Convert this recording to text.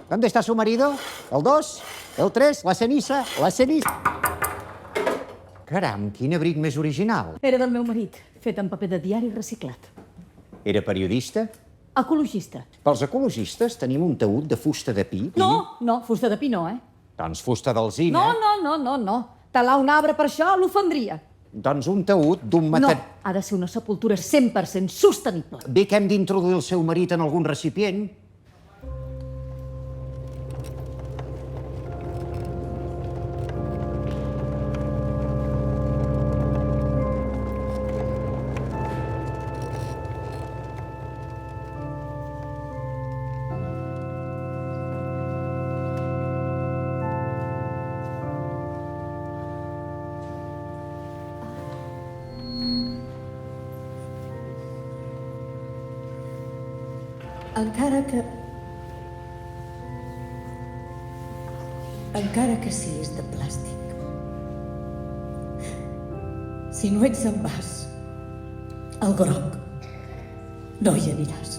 ¿Dónde está su marido? El 2, el 3, la ceniza, la ceniza... Caram, quin abric més original. Era del meu marit, fet en paper de diari reciclat. Era periodista? Ecologista. Pels ecologistes tenim un taüt de fusta de pi. No, fusta de pi no, eh? Doncs fusta d'alzina. No. Talar un arbre per això l'ofendria. Doncs un taüt d'un No, ha de ser una sepultura 100% sostenible. Bé que hem d'introduir el seu marit en algun recipient. Encara que siguis de plàstic. Si no ets en vas, el groc, no hi aniràs.